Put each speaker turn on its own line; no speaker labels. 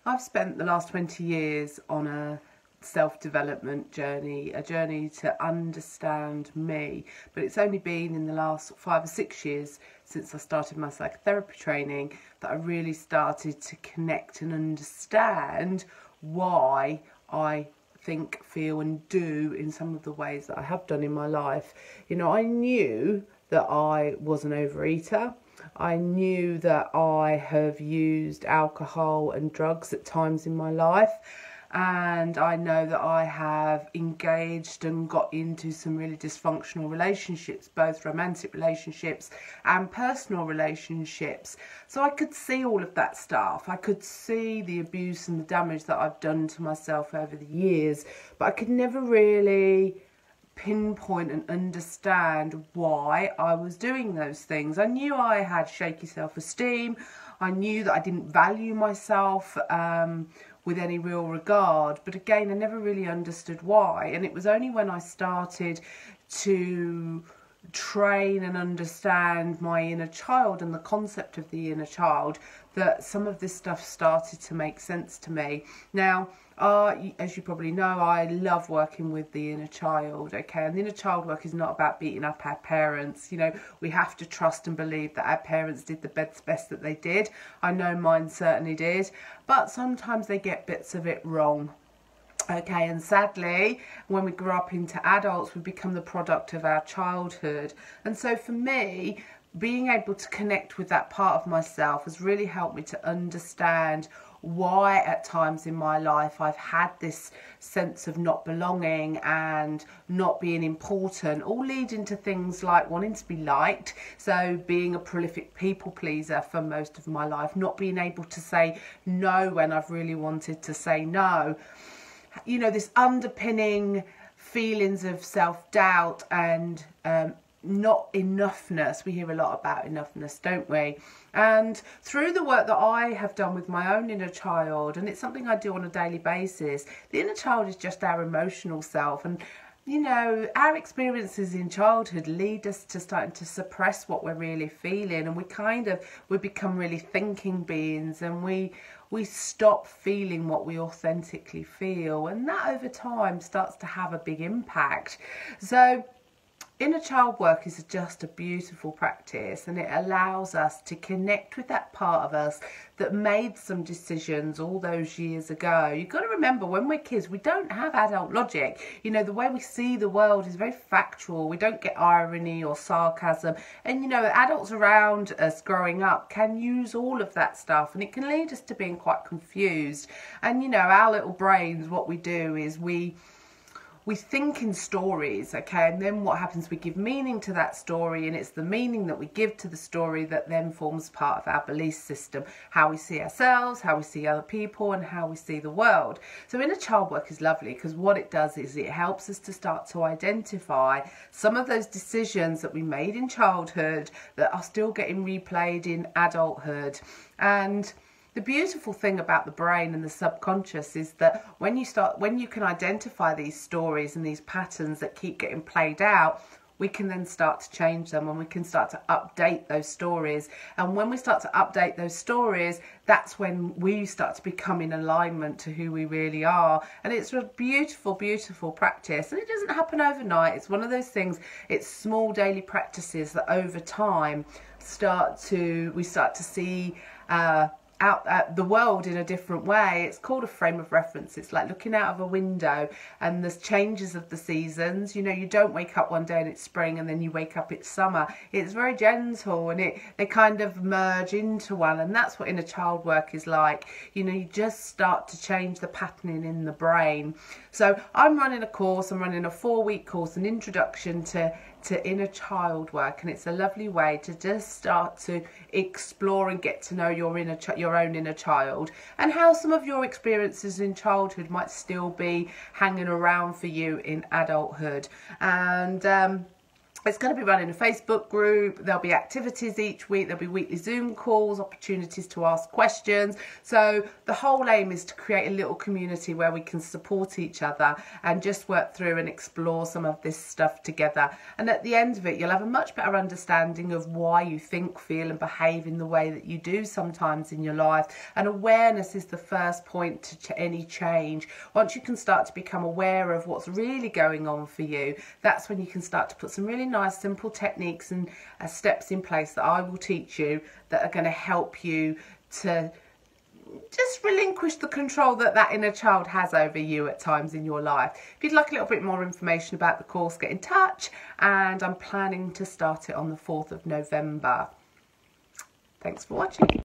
I've spent the last 20 years on a self-development journey, a journey to understand me, but it's only been in the last 5 or 6 years since I started my psychotherapy training that I really started to connect and understand why I think, feel and do in some of the ways that I have done in my life. You know, I knew that I was an overeater. I knew that I have used alcohol and drugs at times in my life, and I know that I have engaged and got into some really dysfunctional relationships, both romantic relationships and personal relationships. So I could see all of that stuff. I could see the abuse and the damage that I've done to myself over the years, but I could never really pinpoint and understand why I was doing those things. I knew I had shaky self-esteem. I knew that I didn't value myself with any real regard, but again, I never really understood why. And it was only when I started to train and understand my inner child and the concept of the inner child that some of this stuff started to make sense to me. Now, as you probably know, I love working with the inner child, okay? And the inner child work is not about beating up our parents. You know, we have to trust and believe that our parents did the best that they did. I know mine certainly did, but sometimes they get bits of it wrong. Okay, and sadly, when we grow up into adults, we become the product of our childhood. And so for me, being able to connect with that part of myself has really helped me to understand why at times in my life I've had this sense of not belonging and not being important, all leading to things like wanting to be liked, so being a prolific people pleaser for most of my life, not being able to say no when I've really wanted to say no. You know, this underpinning feelings of self-doubt and not enoughness. We hear a lot about enoughness, don't we? And through the work that I have done with my own inner child, and it's something I do on a daily basis, the inner child is just our emotional self. And you know, our experiences in childhood lead us to starting to suppress what we're really feeling, and we become really thinking beings, and we stop feeling what we authentically feel, and that over time starts to have a big impact. So inner child work is just a beautiful practice, and it allows us to connect with that part of us that made some decisions all those years ago. You've got to remember, when we're kids, we don't have adult logic. You know, the way we see the world is very factual. We don't get irony or sarcasm. And, you know, adults around us growing up can use all of that stuff, and it can lead us to being quite confused. And, you know, our little brains, what we do is we think in stories, okay, and then what happens, we give meaning to that story, and it's the meaning that we give to the story that then forms part of our belief system, how we see ourselves, how we see other people, and how we see the world. So inner child work is lovely because what it does is it helps us to start to identify some of those decisions that we made in childhood that are still getting replayed in adulthood. And the beautiful thing about the brain and the subconscious is that when you can identify these stories and these patterns that keep getting played out, we can then start to change them, and we can start to update those stories. And when we start to update those stories, that's when we start to become in alignment to who we really are. And it's a beautiful, beautiful practice. And it doesn't happen overnight. It's one of those things, it's small daily practices that over time we start to see out at the world in a different way. It's called a frame of reference. It's like looking out of a window, and there's changes of the seasons. You know, you don't wake up one day and it's spring and then you wake up it's summer. It's very gentle, and they kind of merge into one, and that's what inner child work is like. You know, you just start to change the patterning in the brain. So I'm running a 4-week course, an introduction to inner child work, and it's a lovely way to just start to explore and get to know your own inner child, and how some of your experiences in childhood might still be hanging around for you in adulthood. And It's going to be running a Facebook group. There'll be activities each week. There'll be weekly Zoom calls, opportunities to ask questions. So the whole aim is to create a little community where we can support each other and just work through and explore some of this stuff together. And at the end of it, you'll have a much better understanding of why you think, feel and behave in the way that you do sometimes in your life. And awareness is the first point to any change. Once you can start to become aware of what's really going on for you, that's when you can start to put some really nice simple techniques and steps in place that I will teach you that are going to help you to just relinquish the control that that inner child has over you at times in your life. If you'd like a little bit more information about the course, get in touch, and I'm planning to start it on the 4th of November. Thanks for watching.